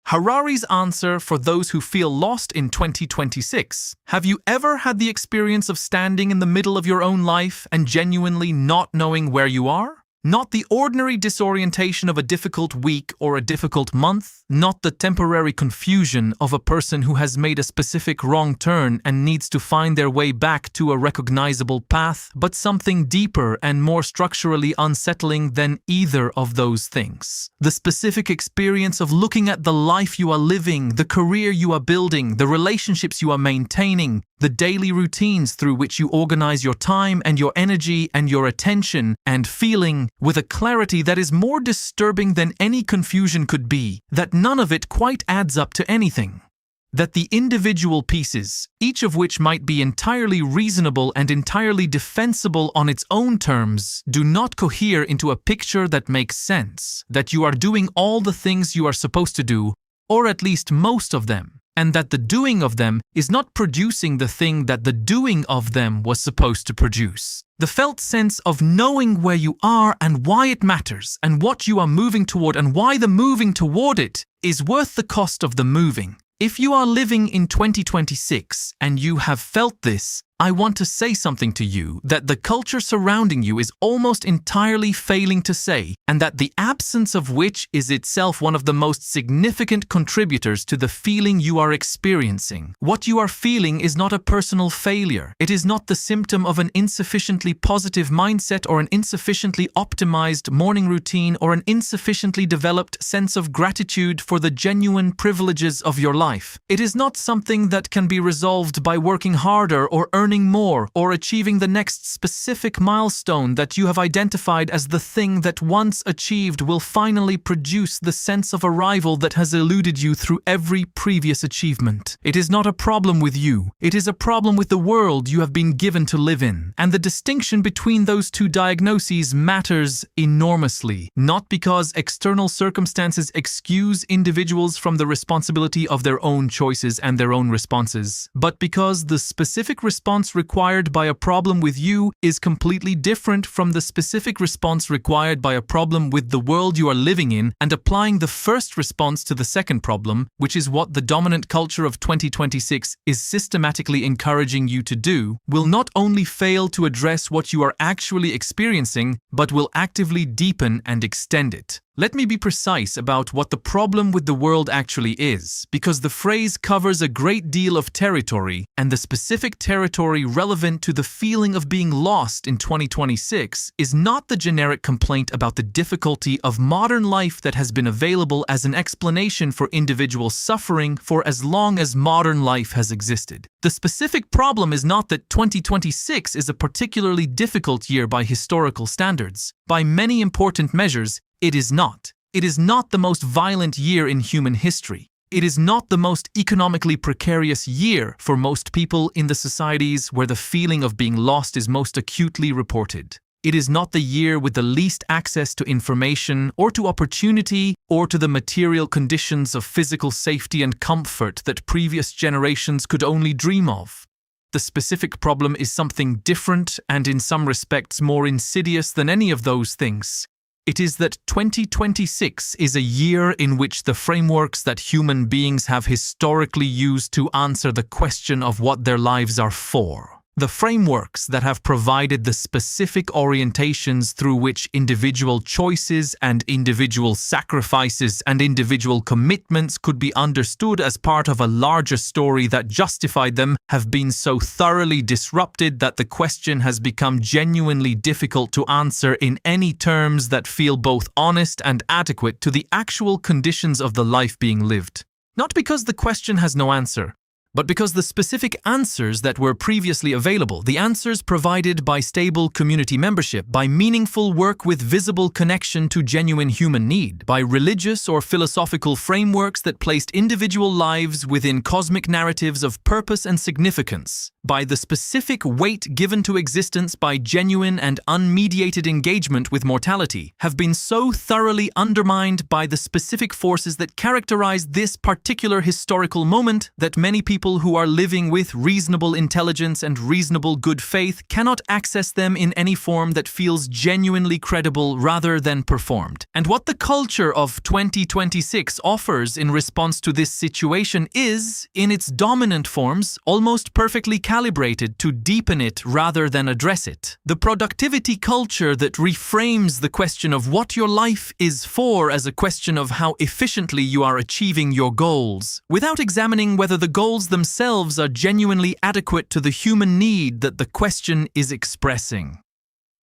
Harari's answer for those who feel lost in 2026. Have you ever had the experience of standing in the middle of your own life and genuinely not knowing where you are? Not the ordinary disorientation of a difficult week or a difficult month, not the temporary confusion of a person who has made a specific wrong turn and needs to find their way back to a recognizable path, but something deeper and more structurally unsettling than either of those things. The specific experience of looking at the life you are living, the career you are building, the relationships you are maintaining, the daily routines through which you organize your time and your energy and your attention, and feeling, with a clarity that is more disturbing than any confusion could be, that none of it quite adds up to anything. That the individual pieces, each of which might be entirely reasonable and entirely defensible on its own terms, do not cohere into a picture that makes sense, that you are doing all the things you are supposed to do, or at least most of them, and that the doing of them is not producing the thing that the doing of them was supposed to produce. The felt sense of knowing where you are and why it matters and what you are moving toward and why the moving toward it is worth the cost of the moving. If you are living in 2026 and you have felt this, I want to say something to you that the culture surrounding you is almost entirely failing to say, and that the absence of which is itself one of the most significant contributors to the feeling you are experiencing. What you are feeling is not a personal failure. It is not the symptom of an insufficiently positive mindset or an insufficiently optimized morning routine or an insufficiently developed sense of gratitude for the genuine privileges of your life. It is not something that can be resolved by working harder or earning more or achieving the next specific milestone that you have identified as the thing that once achieved will finally produce the sense of arrival that has eluded you through every previous achievement. It is not a problem with you. It is a problem with the world you have been given to live in. And the distinction between those two diagnoses matters enormously, not because external circumstances excuse individuals from the responsibility of their own choices and their own responses, but because the specific response required by a problem with you is completely different from the specific response required by a problem with the world you are living in, and applying the first response to the second problem, which is what the dominant culture of 2026 is systematically encouraging you to do, will not only fail to address what you are actually experiencing, but will actively deepen and extend it. Let me be precise about what the problem with the world actually is, because the phrase covers a great deal of territory, and the specific territory relevant to the feeling of being lost in 2026 is not the generic complaint about the difficulty of modern life that has been available as an explanation for individual suffering for as long as modern life has existed. The specific problem is not that 2026 is a particularly difficult year by historical standards. By many important measures, it is not. It is not the most violent year in human history. It is not the most economically precarious year for most people in the societies where the feeling of being lost is most acutely reported. It is not the year with the least access to information or to opportunity or to the material conditions of physical safety and comfort that previous generations could only dream of. The specific problem is something different and in some respects more insidious than any of those things. It is that 2026 is a year in which the frameworks that human beings have historically used to answer the question of what their lives are for, the frameworks that have provided the specific orientations through which individual choices and individual sacrifices and individual commitments could be understood as part of a larger story that justified them, have been so thoroughly disrupted that the question has become genuinely difficult to answer in any terms that feel both honest and adequate to the actual conditions of the life being lived. Not because the question has no answer, but because the specific answers that were previously available, the answers provided by stable community membership, by meaningful work with visible connection to genuine human need, by religious or philosophical frameworks that placed individual lives within cosmic narratives of purpose and significance, by the specific weight given to existence by genuine and unmediated engagement with mortality, have been so thoroughly undermined by the specific forces that characterize this particular historical moment that many people people who are living with reasonable intelligence and reasonable good faith cannot access them in any form that feels genuinely credible rather than performed. And what the culture of 2026 offers in response to this situation is, in its dominant forms, almost perfectly calibrated to deepen it rather than address it. The productivity culture that reframes the question of what your life is for as a question of how efficiently you are achieving your goals, without examining whether the goals themselves are genuinely adequate to the human need that the question is expressing.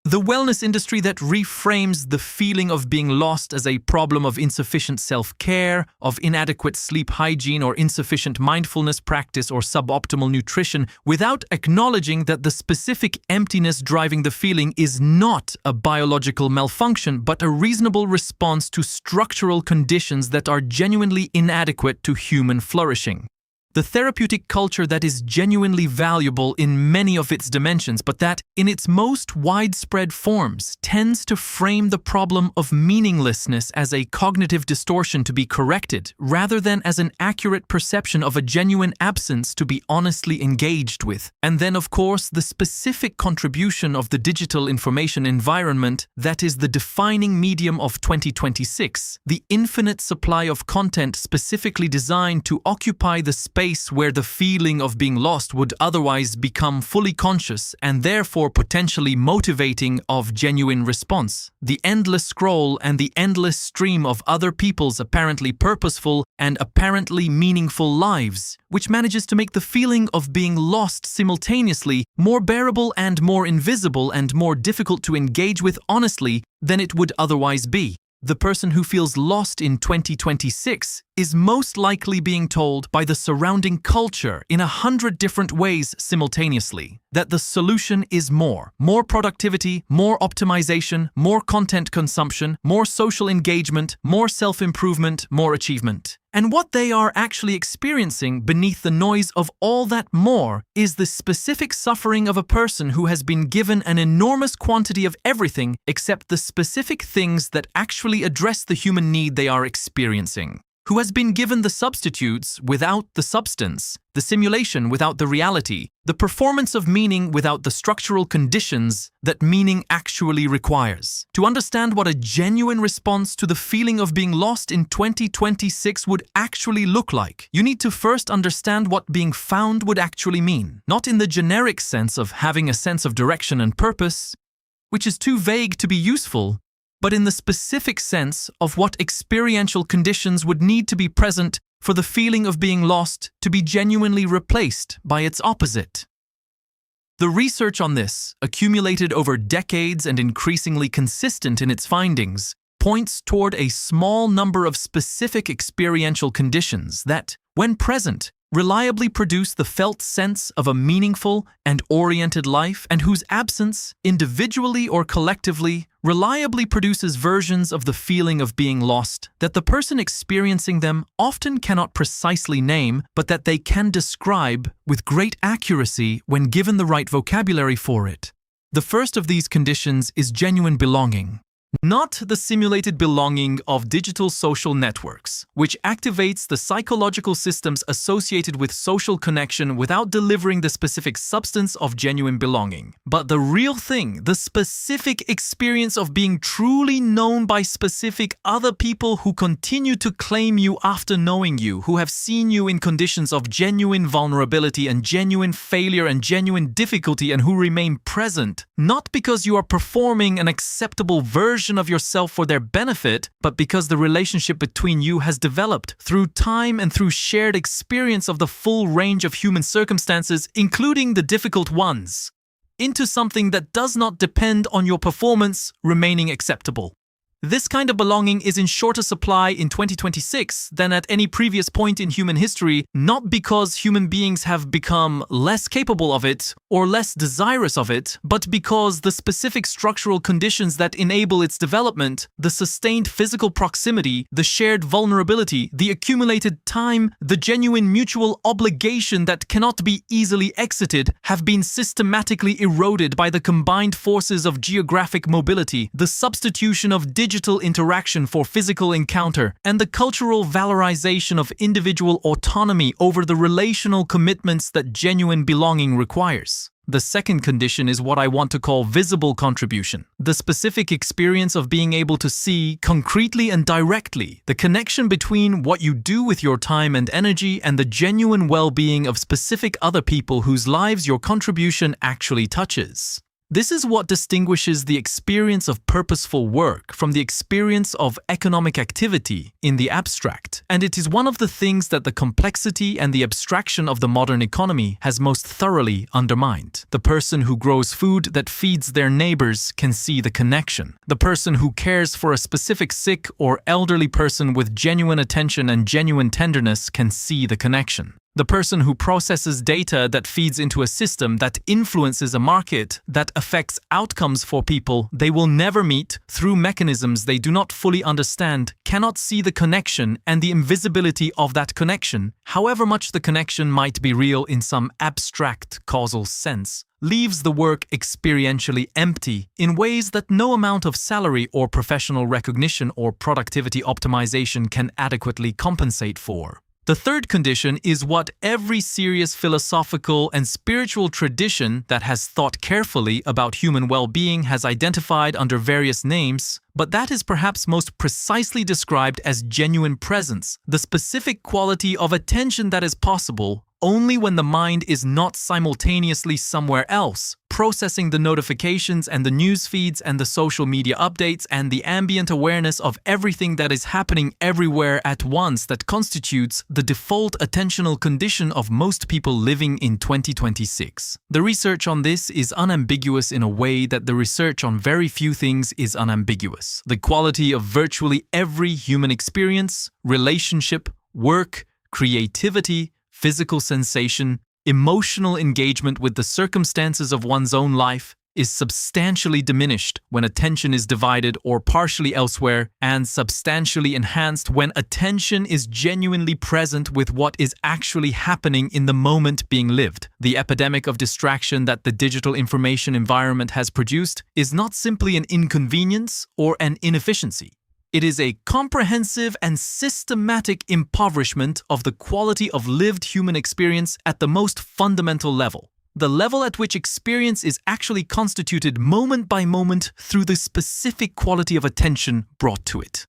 The wellness industry that reframes the feeling of being lost as a problem of insufficient self-care, of inadequate sleep hygiene or insufficient mindfulness practice or suboptimal nutrition, without acknowledging that the specific emptiness driving the feeling is not a biological malfunction, but a reasonable response to structural conditions that are genuinely inadequate to human flourishing. The therapeutic culture that is genuinely valuable in many of its dimensions, but that, in its most widespread forms, tends to frame the problem of meaninglessness as a cognitive distortion to be corrected, rather than as an accurate perception of a genuine absence to be honestly engaged with. And then, of course, the specific contribution of the digital information environment that is the defining medium of 2026, the infinite supply of content specifically designed to occupy the space where the feeling of being lost would otherwise become fully conscious and therefore potentially motivating of genuine response. The endless scroll and the endless stream of other people's apparently purposeful and apparently meaningful lives, which manages to make the feeling of being lost simultaneously more bearable and more invisible and more difficult to engage with honestly than it would otherwise be. The person who feels lost in 2026 is most likely being told by the surrounding culture in 100 different ways simultaneously that the solution is more productivity, more optimization, more content consumption, more social engagement, more self-improvement, more achievement. And what they are actually experiencing beneath the noise of all that more is the specific suffering of a person who has been given an enormous quantity of everything except the specific things that actually address the human need they are experiencing, who has been given the substitutes without the substance, the simulation without the reality, the performance of meaning without the structural conditions that meaning actually requires. To understand what a genuine response to the feeling of being lost in 2026 would actually look like, you need to first understand what being found would actually mean, not in the generic sense of having a sense of direction and purpose, which is too vague to be useful, but in the specific sense of what experiential conditions would need to be present for the feeling of being lost to be genuinely replaced by its opposite. The research on this, accumulated over decades and increasingly consistent in its findings, points toward a small number of specific experiential conditions that, when present, reliably produce the felt sense of a meaningful and oriented life, and whose absence, individually or collectively, reliably produces versions of the feeling of being lost that the person experiencing them often cannot precisely name, but that they can describe with great accuracy when given the right vocabulary for it. The first of these conditions is genuine belonging. Not the simulated belonging of digital social networks, which activates the psychological systems associated with social connection without delivering the specific substance of genuine belonging, but the real thing, the specific experience of being truly known by specific other people who continue to claim you after knowing you, who have seen you in conditions of genuine vulnerability and genuine failure and genuine difficulty, and who remain present, not because you are performing an acceptable version of yourself for their benefit, but because the relationship between you has developed through time and through shared experience of the full range of human circumstances, including the difficult ones, into something that does not depend on your performance remaining acceptable. This kind of belonging is in shorter supply in 2026 than at any previous point in human history, not because human beings have become less capable of it or less desirous of it, but because the specific structural conditions that enable its development, the sustained physical proximity, the shared vulnerability, the accumulated time, the genuine mutual obligation that cannot be easily exited, have been systematically eroded by the combined forces of geographic mobility, the substitution of digital digital interaction for physical encounter, and the cultural valorization of individual autonomy over the relational commitments that genuine belonging requires. The second condition is what I want to call visible contribution, the specific experience of being able to see, concretely and directly, the connection between what you do with your time and energy and the genuine well-being of specific other people whose lives your contribution actually touches. This is what distinguishes the experience of purposeful work from the experience of economic activity in the abstract, and it is one of the things that the complexity and the abstraction of the modern economy has most thoroughly undermined. The person who grows food that feeds their neighbors can see the connection. The person who cares for a specific sick or elderly person with genuine attention and genuine tenderness can see the connection. The person who processes data that feeds into a system that influences a market that affects outcomes for people they will never meet through mechanisms they do not fully understand cannot see the connection and the invisibility of that connection, however much the connection might be real in some abstract causal sense, leaves the work experientially empty in ways that no amount of salary or professional recognition or productivity optimization can adequately compensate for. The third condition is what every serious philosophical and spiritual tradition that has thought carefully about human well-being has identified under various names, but that is perhaps most precisely described as genuine presence, the specific quality of attention that is possible only when the mind is not simultaneously somewhere else, processing the notifications and the news feeds and the social media updates and the ambient awareness of everything that is happening everywhere at once that constitutes the default attentional condition of most people living in 2026. The research on this is unambiguous in a way that the research on very few things is unambiguous. The quality of virtually every human experience, relationship, work, creativity, physical sensation, emotional engagement with the circumstances of one's own life is substantially diminished when attention is divided or partially elsewhere, and substantially enhanced when attention is genuinely present with what is actually happening in the moment being lived. The epidemic of distraction that the digital information environment has produced is not simply an inconvenience or an inefficiency. It is a comprehensive and systematic impoverishment of the quality of lived human experience at the most fundamental level, the level at which experience is actually constituted moment by moment through the specific quality of attention brought to it.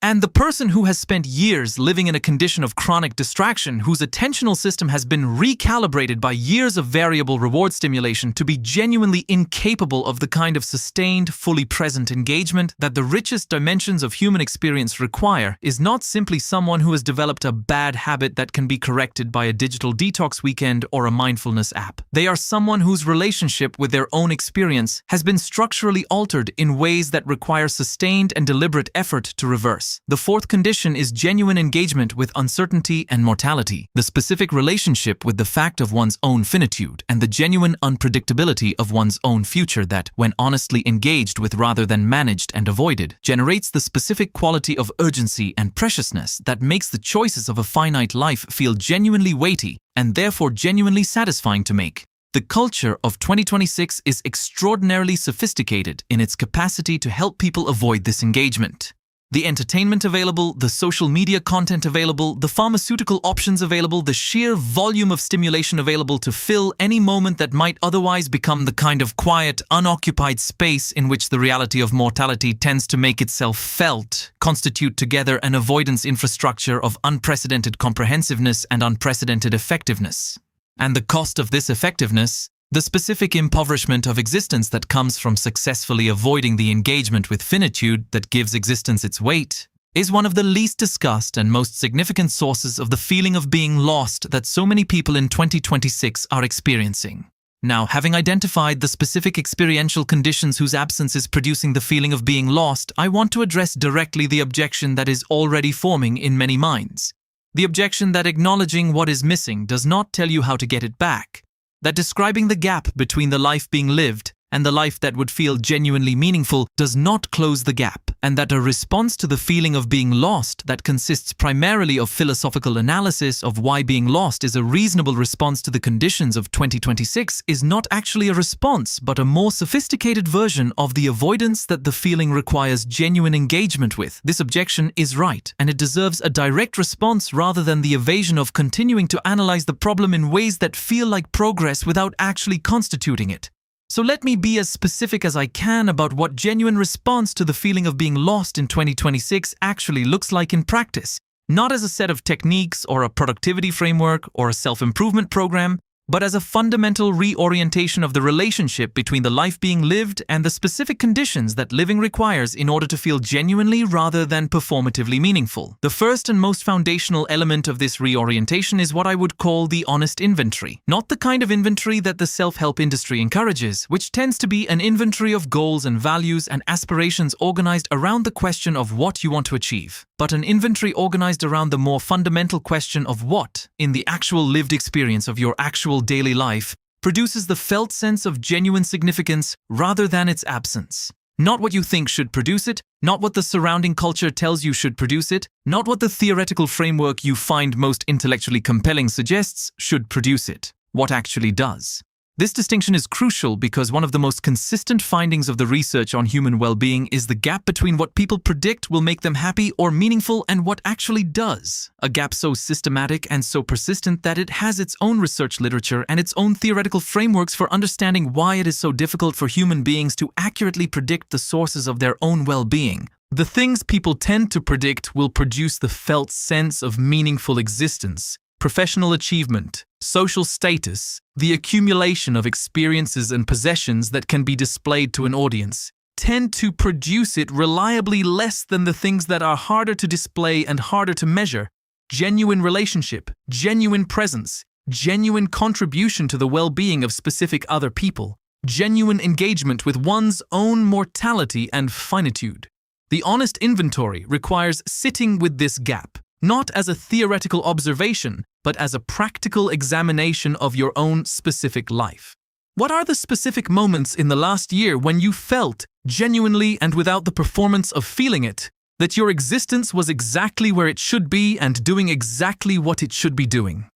And the person who has spent years living in a condition of chronic distraction, whose attentional system has been recalibrated by years of variable reward stimulation to be genuinely incapable of the kind of sustained, fully present engagement that the richest dimensions of human experience require, is not simply someone who has developed a bad habit that can be corrected by a digital detox weekend or a mindfulness app. They are someone whose relationship with their own experience has been structurally altered in ways that require sustained and deliberate effort to reverse. The fourth condition is genuine engagement with uncertainty and mortality, the specific relationship with the fact of one's own finitude, and the genuine unpredictability of one's own future that, when honestly engaged with rather than managed and avoided, generates the specific quality of urgency and preciousness that makes the choices of a finite life feel genuinely weighty and therefore genuinely satisfying to make. The culture of 2026 is extraordinarily sophisticated in its capacity to help people avoid this engagement. The entertainment available, the social media content available, the pharmaceutical options available, the sheer volume of stimulation available to fill any moment that might otherwise become the kind of quiet, unoccupied space in which the reality of mortality tends to make itself felt, constitute together an avoidance infrastructure of unprecedented comprehensiveness and unprecedented effectiveness. And the cost of this effectiveness, the specific impoverishment of existence that comes from successfully avoiding the engagement with finitude that gives existence its weight, is one of the least discussed and most significant sources of the feeling of being lost that so many people in 2026 are experiencing. Now, having identified the specific experiential conditions whose absence is producing the feeling of being lost, I want to address directly the objection that is already forming in many minds. The objection that acknowledging what is missing does not tell you how to get it back. That describing the gap between the life being lived and the life that would feel genuinely meaningful does not close the gap, and that a response to the feeling of being lost that consists primarily of philosophical analysis of why being lost is a reasonable response to the conditions of 2026 is not actually a response, but a more sophisticated version of the avoidance that the feeling requires genuine engagement with. This objection is right, and it deserves a direct response rather than the evasion of continuing to analyze the problem in ways that feel like progress without actually constituting it. So let me be as specific as I can about what genuine response to the feeling of being lost in 2026 actually looks like in practice, not as a set of techniques or a productivity framework or a self-improvement program, but as a fundamental reorientation of the relationship between the life being lived and the specific conditions that living requires in order to feel genuinely rather than performatively meaningful. The first and most foundational element of this reorientation is what I would call the honest inventory. Not the kind of inventory that the self-help industry encourages, which tends to be an inventory of goals and values and aspirations organized around the question of what you want to achieve, but an inventory organized around the more fundamental question of what, in the actual lived experience of your actual daily life, produces the felt sense of genuine significance rather than its absence. Not what you think should produce it, not what the surrounding culture tells you should produce it, not what the theoretical framework you find most intellectually compelling suggests should produce it. What actually does. This distinction is crucial because one of the most consistent findings of the research on human well-being is the gap between what people predict will make them happy or meaningful and what actually does. A gap so systematic and so persistent that it has its own research literature and its own theoretical frameworks for understanding why it is so difficult for human beings to accurately predict the sources of their own well-being. The things people tend to predict will produce the felt sense of meaningful existence, professional achievement, social status, the accumulation of experiences and possessions that can be displayed to an audience, tend to produce it reliably less than the things that are harder to display and harder to measure. Genuine relationship, genuine presence, genuine contribution to the well-being of specific other people, genuine engagement with one's own mortality and finitude. The honest inventory requires sitting with this gap, not as a theoretical observation, but as a practical examination of your own specific life. What are the specific moments in the last year when you felt, genuinely and without the performance of feeling it, that your existence was exactly where it should be and doing exactly what it should be doing?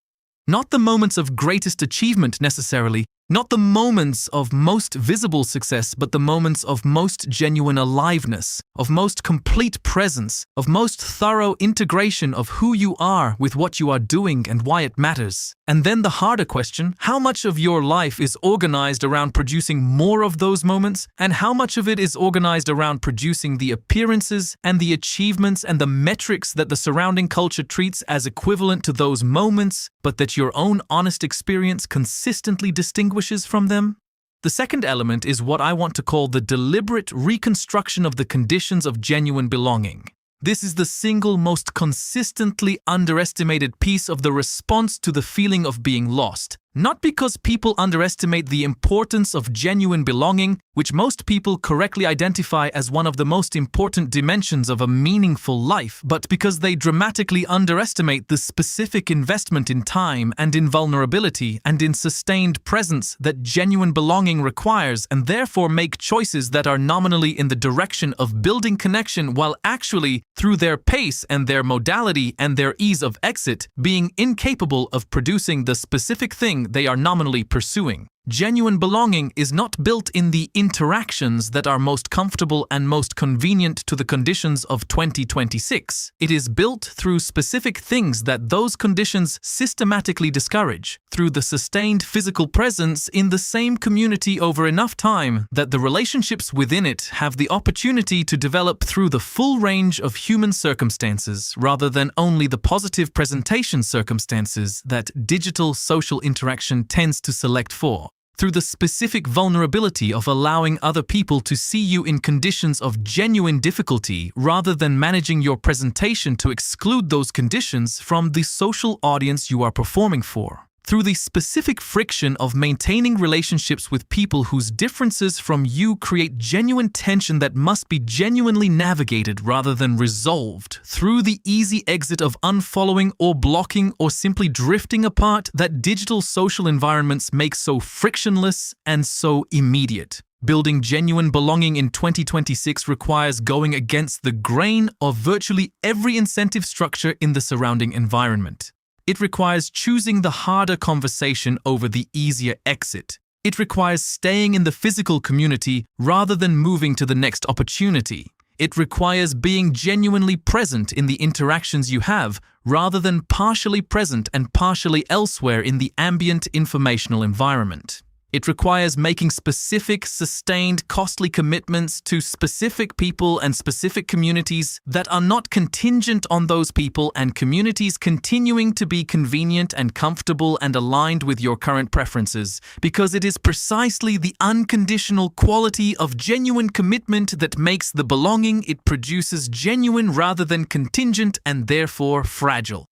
Not the moments of greatest achievement necessarily, not the moments of most visible success, but the moments of most genuine aliveness, of most complete presence, of most thorough integration of who you are with what you are doing and why it matters. And then the harder question, how much of your life is organized around producing more of those moments, and how much of it is organized around producing the appearances and the achievements and the metrics that the surrounding culture treats as equivalent to those moments, but that your own honest experience consistently distinguishes from them? The second element is what I want to call the deliberate reconstruction of the conditions of genuine belonging. This is the single most consistently underestimated piece of the response to the feeling of being lost. Not because people underestimate the importance of genuine belonging, which most people correctly identify as one of the most important dimensions of a meaningful life, but because they dramatically underestimate the specific investment in time and in vulnerability and in sustained presence that genuine belonging requires, and therefore make choices that are nominally in the direction of building connection while actually, through their pace and their modality and their ease of exit, being incapable of producing the specific thing they are nominally pursuing. Genuine belonging is not built in the interactions that are most comfortable and most convenient to the conditions of 2026. It is built through specific things that those conditions systematically discourage, through the sustained physical presence in the same community over enough time that the relationships within it have the opportunity to develop through the full range of human circumstances rather than only the positive presentation circumstances that digital social interaction tends to select for. Through the specific vulnerability of allowing other people to see you in conditions of genuine difficulty rather than managing your presentation to exclude those conditions from the social audience you are performing for. Through the specific friction of maintaining relationships with people whose differences from you create genuine tension that must be genuinely navigated rather than resolved. Through the easy exit of unfollowing or blocking or simply drifting apart that digital social environments make so frictionless and so immediate. Building genuine belonging in 2026 requires going against the grain of virtually every incentive structure in the surrounding environment. It requires choosing the harder conversation over the easier exit. It requires staying in the physical community rather than moving to the next opportunity. It requires being genuinely present in the interactions you have rather than partially present and partially elsewhere in the ambient informational environment. It requires making specific, sustained, costly commitments to specific people and specific communities that are not contingent on those people and communities continuing to be convenient and comfortable and aligned with your current preferences, because it is precisely the unconditional quality of genuine commitment that makes the belonging it produces genuine rather than contingent and therefore fragile.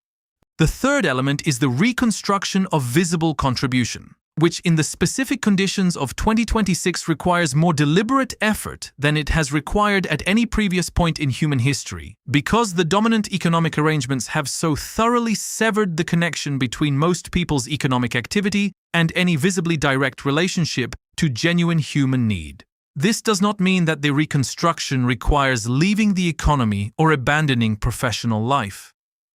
The third element is the reconstruction of visible contribution, which in the specific conditions of 2026 requires more deliberate effort than it has required at any previous point in human history, because the dominant economic arrangements have so thoroughly severed the connection between most people's economic activity and any visibly direct relationship to genuine human need. This does not mean that the reconstruction requires leaving the economy or abandoning professional life.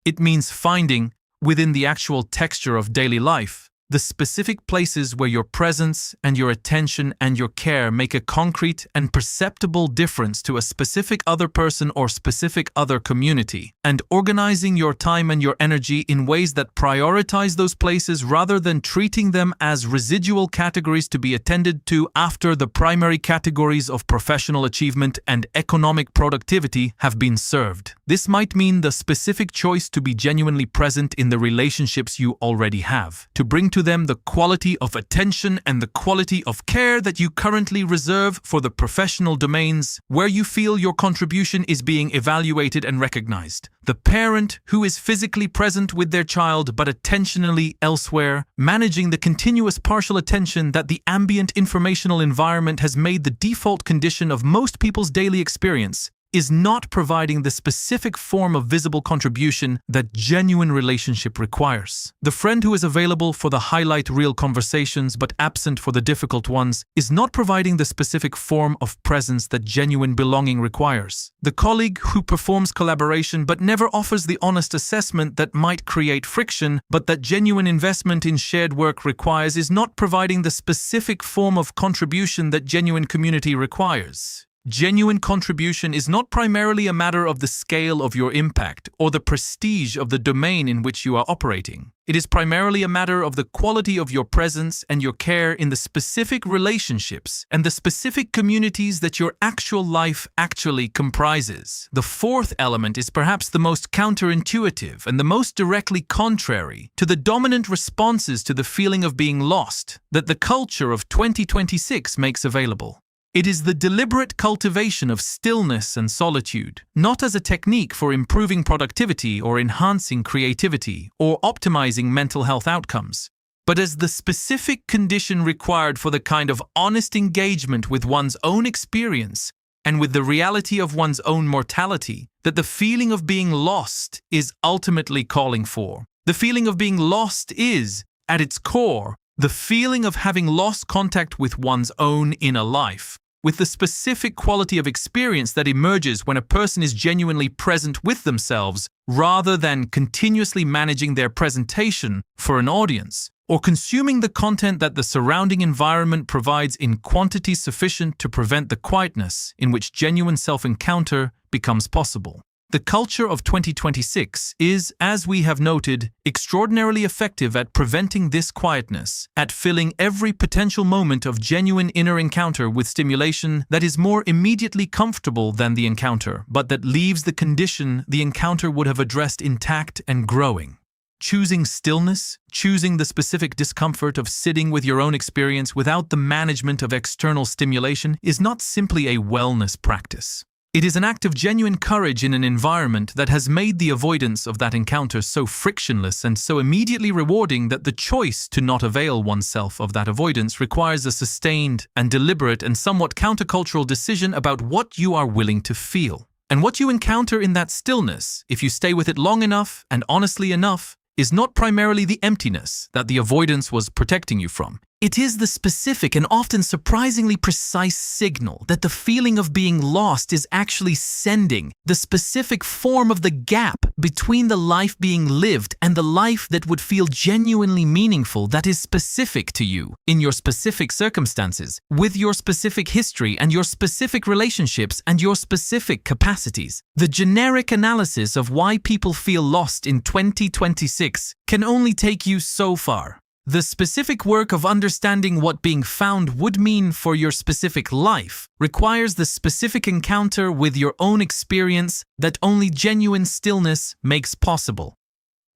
It means finding, within the actual texture of daily life, the specific places where your presence and your attention and your care make a concrete and perceptible difference to a specific other person or specific other community, and organizing your time and your energy in ways that prioritize those places rather than treating them as residual categories to be attended to after the primary categories of professional achievement and economic productivity have been served. This might mean the specific choice to be genuinely present in the relationships you already have, to bring to them the quality of attention and the quality of care that you currently reserve for the professional domains where you feel your contribution is being evaluated and recognized. The parent who is physically present with their child but attentionally elsewhere, managing the continuous partial attention that the ambient informational environment has made the default condition of most people's daily experience, is not providing the specific form of visible contribution that genuine relationship requires. The friend who is available for the highlight reel conversations but absent for the difficult ones is not providing the specific form of presence that genuine belonging requires. The colleague who performs collaboration but never offers the honest assessment that might create friction but that genuine investment in shared work requires is not providing the specific form of contribution that genuine community requires. Genuine contribution is not primarily a matter of the scale of your impact or the prestige of the domain in which you are operating. It is primarily a matter of the quality of your presence and your care in the specific relationships and the specific communities that your actual life actually comprises. The fourth element is perhaps the most counterintuitive and the most directly contrary to the dominant responses to the feeling of being lost that the culture of 2026 makes available. It is the deliberate cultivation of stillness and solitude, not as a technique for improving productivity or enhancing creativity or optimizing mental health outcomes, but as the specific condition required for the kind of honest engagement with one's own experience and with the reality of one's own mortality that the feeling of being lost is ultimately calling for. The feeling of being lost is, at its core, the feeling of having lost contact with one's own inner life, with the specific quality of experience that emerges when a person is genuinely present with themselves rather than continuously managing their presentation for an audience or consuming the content that the surrounding environment provides in quantity sufficient to prevent the quietness in which genuine self-encounter becomes possible. The culture of 2026 is, as we have noted, extraordinarily effective at preventing this quietness, at filling every potential moment of genuine inner encounter with stimulation that is more immediately comfortable than the encounter, but that leaves the condition the encounter would have addressed intact and growing. Choosing stillness, choosing the specific discomfort of sitting with your own experience without the management of external stimulation is not simply a wellness practice. It is an act of genuine courage in an environment that has made the avoidance of that encounter so frictionless and so immediately rewarding that the choice to not avail oneself of that avoidance requires a sustained and deliberate and somewhat countercultural decision about what you are willing to feel. And what you encounter in that stillness, if you stay with it long enough and honestly enough, is not primarily the emptiness that the avoidance was protecting you from. It is the specific and often surprisingly precise signal that the feeling of being lost is actually sending, the specific form of the gap between the life being lived and the life that would feel genuinely meaningful, that is specific to you, in your specific circumstances, with your specific history and your specific relationships and your specific capacities. The generic analysis of why people feel lost in 2026 can only take you so far. The specific work of understanding what being found would mean for your specific life requires the specific encounter with your own experience that only genuine stillness makes possible.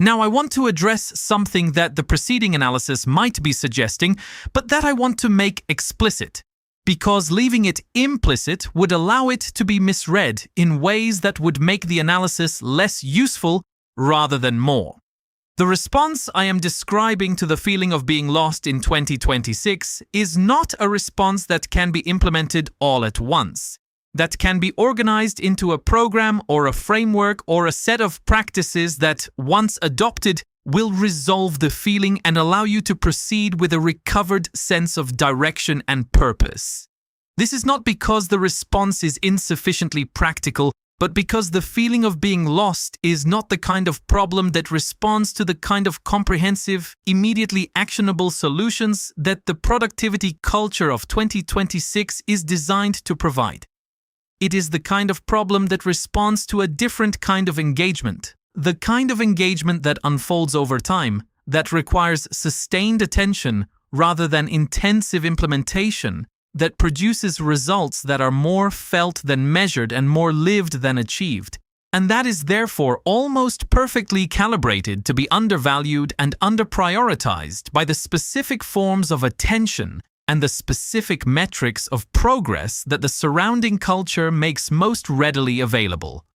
Now, I want to address something that the preceding analysis might be suggesting, but that I want to make explicit, because leaving it implicit would allow it to be misread in ways that would make the analysis less useful rather than more. The response I am describing to the feeling of being lost in 2026 is not a response that can be implemented all at once, that can be organized into a program or a framework or a set of practices that, once adopted, will resolve the feeling and allow you to proceed with a recovered sense of direction and purpose. This is not because the response is insufficiently practical, but because the feeling of being lost is not the kind of problem that responds to the kind of comprehensive, immediately actionable solutions that the productivity culture of 2026 is designed to provide. It is the kind of problem that responds to a different kind of engagement, the kind of engagement that unfolds over time, that requires sustained attention rather than intensive implementation, that produces results that are more felt than measured and more lived than achieved, and that is therefore almost perfectly calibrated to be undervalued and underprioritized by the specific forms of attention and the specific metrics of progress that the surrounding culture makes most readily available.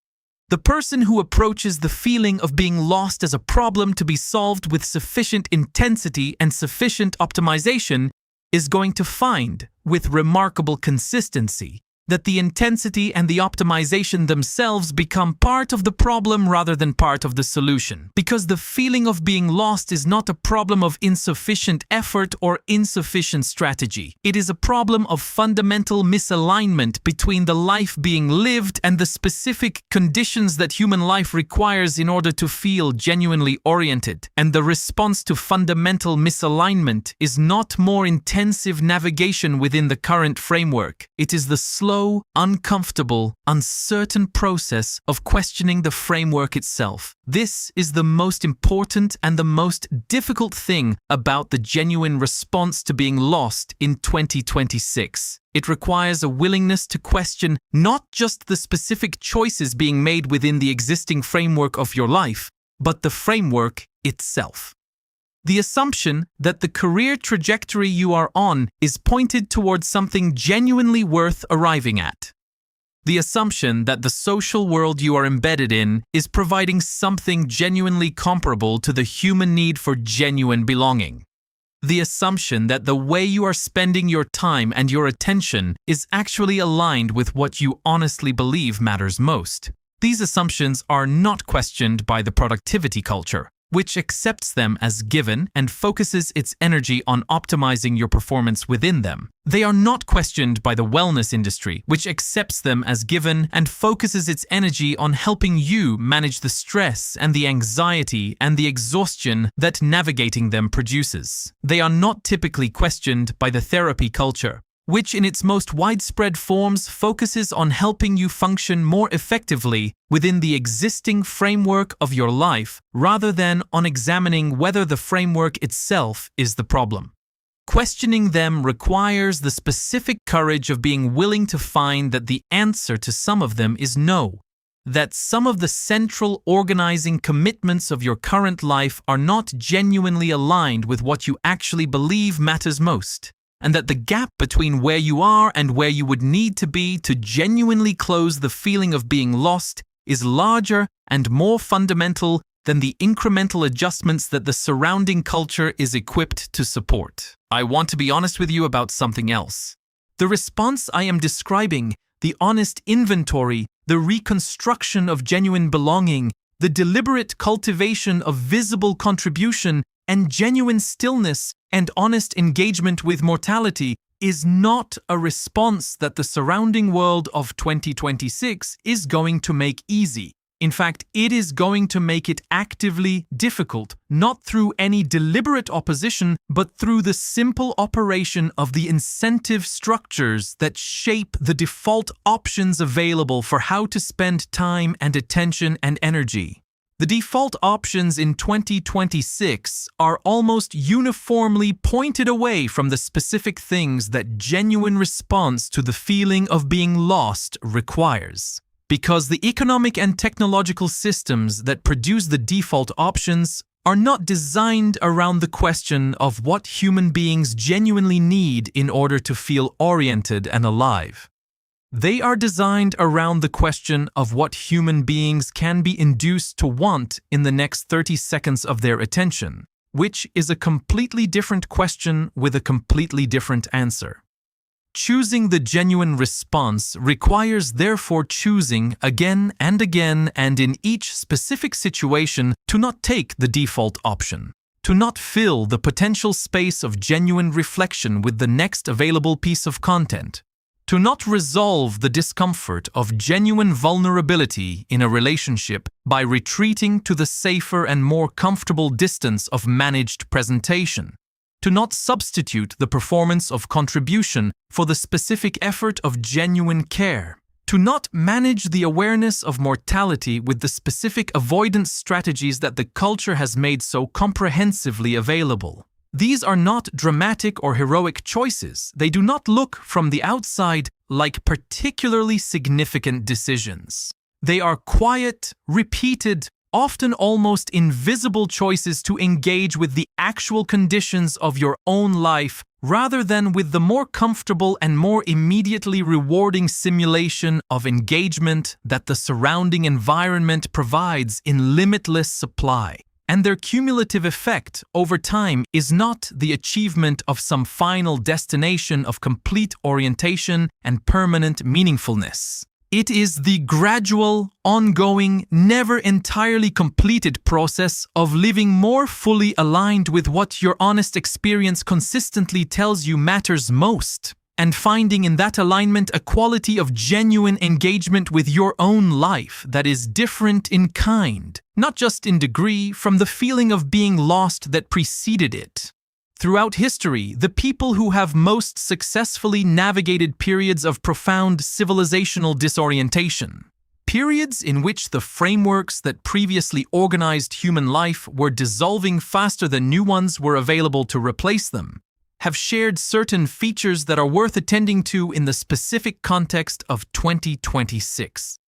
The person who approaches the feeling of being lost as a problem to be solved with sufficient intensity and sufficient optimization is going to find, with remarkable consistency, that the intensity and the optimization themselves become part of the problem rather than part of the solution. Because the feeling of being lost is not a problem of insufficient effort or insufficient strategy. It is a problem of fundamental misalignment between the life being lived and the specific conditions that human life requires in order to feel genuinely oriented. And the response to fundamental misalignment is not more intensive navigation within the current framework. It is the slow, uncomfortable, uncertain process of questioning the framework itself. This is the most important and the most difficult thing about the genuine response to being lost in 2026. It requires a willingness to question not just the specific choices being made within the existing framework of your life, but the framework itself. The assumption that the career trajectory you are on is pointed towards something genuinely worth arriving at. The assumption that the social world you are embedded in is providing something genuinely comparable to the human need for genuine belonging. The assumption that the way you are spending your time and your attention is actually aligned with what you honestly believe matters most. These assumptions are not questioned by the productivity culture, which accepts them as given and focuses its energy on optimizing your performance within them. They are not questioned by the wellness industry, which accepts them as given and focuses its energy on helping you manage the stress and the anxiety and the exhaustion that navigating them produces. They are not typically questioned by the therapy culture, which in its most widespread forms focuses on helping you function more effectively within the existing framework of your life rather than on examining whether the framework itself is the problem. Questioning them requires the specific courage of being willing to find that the answer to some of them is no, that some of the central organizing commitments of your current life are not genuinely aligned with what you actually believe matters most, and that the gap between where you are and where you would need to be to genuinely close the feeling of being lost is larger and more fundamental than the incremental adjustments that the surrounding culture is equipped to support. I want to be honest with you about something else. The response I am describing, the honest inventory, the reconstruction of genuine belonging, the deliberate cultivation of visible contribution, and genuine stillness and honest engagement with mortality is not a response that the surrounding world of 2026 is going to make easy. In fact, it is going to make it actively difficult, not through any deliberate opposition, but through the simple operation of the incentive structures that shape the default options available for how to spend time and attention and energy. The default options in 2026 are almost uniformly pointed away from the specific things that genuine response to the feeling of being lost requires. Because the economic and technological systems that produce the default options are not designed around the question of what human beings genuinely need in order to feel oriented and alive. They are designed around the question of what human beings can be induced to want in the next 30 seconds of their attention, which is a completely different question with a completely different answer. Choosing the genuine response requires therefore choosing again and again and in each specific situation to not take the default option, to not fill the potential space of genuine reflection with the next available piece of content, to not resolve the discomfort of genuine vulnerability in a relationship by retreating to the safer and more comfortable distance of managed presentation, to not substitute the performance of contribution for the specific effort of genuine care, to not manage the awareness of mortality with the specific avoidance strategies that the culture has made so comprehensively available. These are not dramatic or heroic choices. They do not look from the outside like particularly significant decisions. They are quiet, repeated, often almost invisible choices to engage with the actual conditions of your own life rather than with the more comfortable and more immediately rewarding simulation of engagement that the surrounding environment provides in limitless supply. And their cumulative effect over time is not the achievement of some final destination of complete orientation and permanent meaningfulness. It is the gradual, ongoing, never entirely completed process of living more fully aligned with what your honest experience consistently tells you matters most, and finding in that alignment a quality of genuine engagement with your own life that is different in kind, not just in degree, from the feeling of being lost that preceded it. Throughout history, the people who have most successfully navigated periods of profound civilizational disorientation, periods in which the frameworks that previously organized human life were dissolving faster than new ones were available to replace them, have shared certain features that are worth attending to in the specific context of 2026.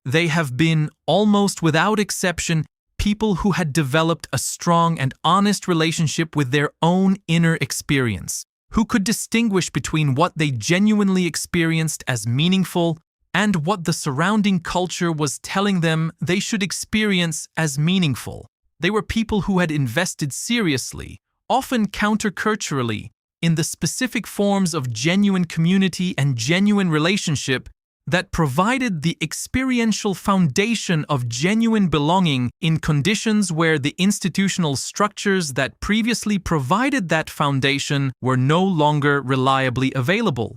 They have been, almost without exception, people who had developed a strong and honest relationship with their own inner experience, who could distinguish between what they genuinely experienced as meaningful and what the surrounding culture was telling them they should experience as meaningful. They were people who had invested seriously, often counterculturally, in the specific forms of genuine community and genuine relationship that provided the experiential foundation of genuine belonging in conditions where the institutional structures that previously provided that foundation were no longer reliably available.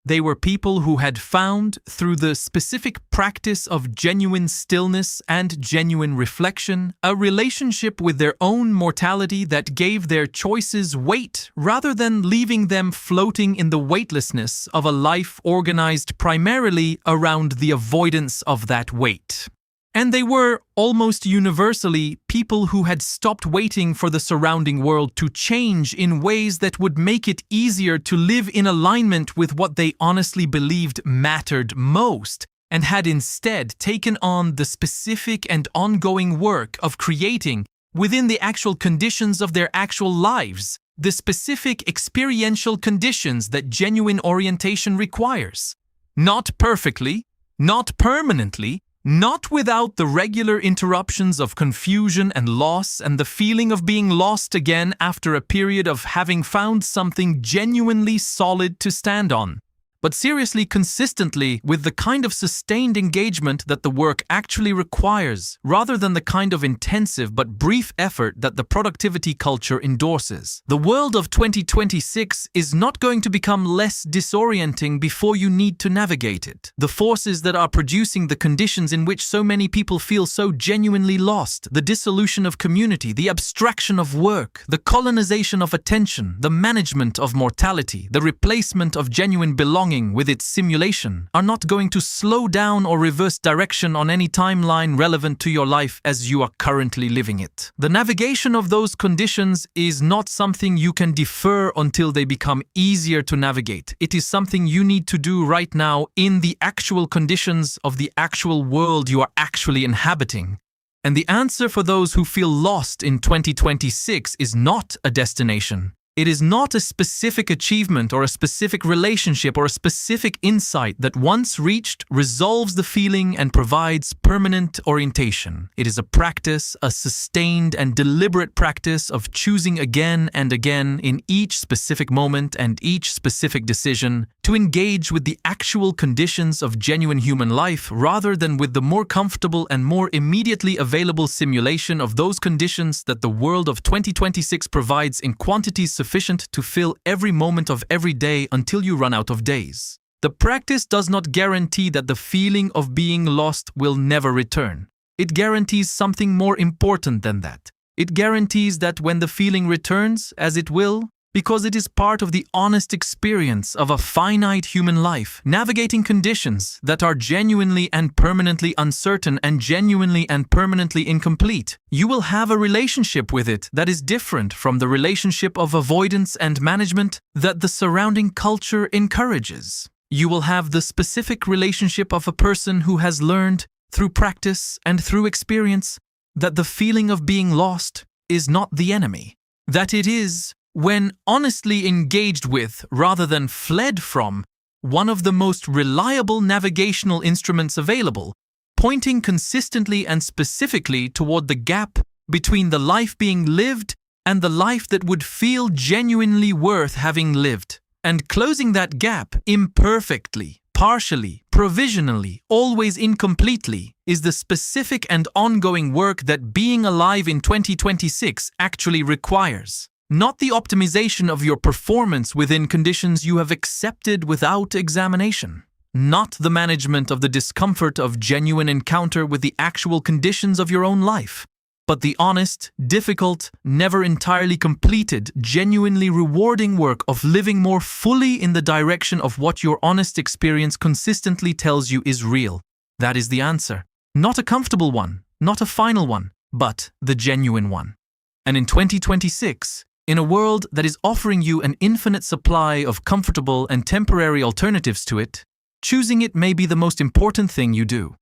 They were people who had found, through the specific practice of genuine stillness and genuine reflection, a relationship with their own mortality that gave their choices weight rather than leaving them floating in the weightlessness of a life organized primarily around the avoidance of that weight. And they were, almost universally, people who had stopped waiting for the surrounding world to change in ways that would make it easier to live in alignment with what they honestly believed mattered most, and had instead taken on the specific and ongoing work of creating, within the actual conditions of their actual lives, the specific experiential conditions that genuine orientation requires. Not perfectly, not permanently, not without the regular interruptions of confusion and loss and the feeling of being lost again after a period of having found something genuinely solid to stand on, but seriously consistently with the kind of sustained engagement that the work actually requires, rather than the kind of intensive but brief effort that the productivity culture endorses. The world of 2026 is not going to become less disorienting before you need to navigate it. The forces that are producing the conditions in which so many people feel so genuinely lost, the dissolution of community, the abstraction of work, the colonization of attention, the management of mortality, the replacement of genuine belonging with its simulation, are not going to slow down or reverse direction on any timeline relevant to your life as you are currently living it. The navigation of those conditions is not something you can defer until they become easier to navigate. It is something you need to do right now in the actual conditions of the actual world you are actually inhabiting. And the answer for those who feel lost in 2026 is not a destination. It is not a specific achievement or a specific relationship or a specific insight that once reached resolves the feeling and provides permanent orientation. It is a practice, a sustained and deliberate practice of choosing again and again in each specific moment and each specific decision to engage with the actual conditions of genuine human life rather than with the more comfortable and more immediately available simulation of those conditions that the world of 2026 provides in quantities sufficient to fill every moment of every day until you run out of days. The practice does not guarantee that the feeling of being lost will never return. It guarantees something more important than that. It guarantees that when the feeling returns, as it will, because it is part of the honest experience of a finite human life, navigating conditions that are genuinely and permanently uncertain and genuinely and permanently incomplete, you will have a relationship with it that is different from the relationship of avoidance and management that the surrounding culture encourages. You will have the specific relationship of a person who has learned, through practice and through experience, that the feeling of being lost is not the enemy, that it is, when honestly engaged with rather than fled from, one of the most reliable navigational instruments available, pointing consistently and specifically toward the gap between the life being lived and the life that would feel genuinely worth having lived, and closing that gap imperfectly, partially, provisionally, always incompletely, is the specific and ongoing work that being alive in 2026 actually requires. Not the optimization of your performance within conditions you have accepted without examination. Not the management of the discomfort of genuine encounter with the actual conditions of your own life, but the honest, difficult, never entirely completed, genuinely rewarding work of living more fully in the direction of what your honest experience consistently tells you is real. That is the answer. Not a comfortable one, not a final one, but the genuine one. And in 2026, in a world that is offering you an infinite supply of comfortable and temporary alternatives to it, choosing it may be the most important thing you do.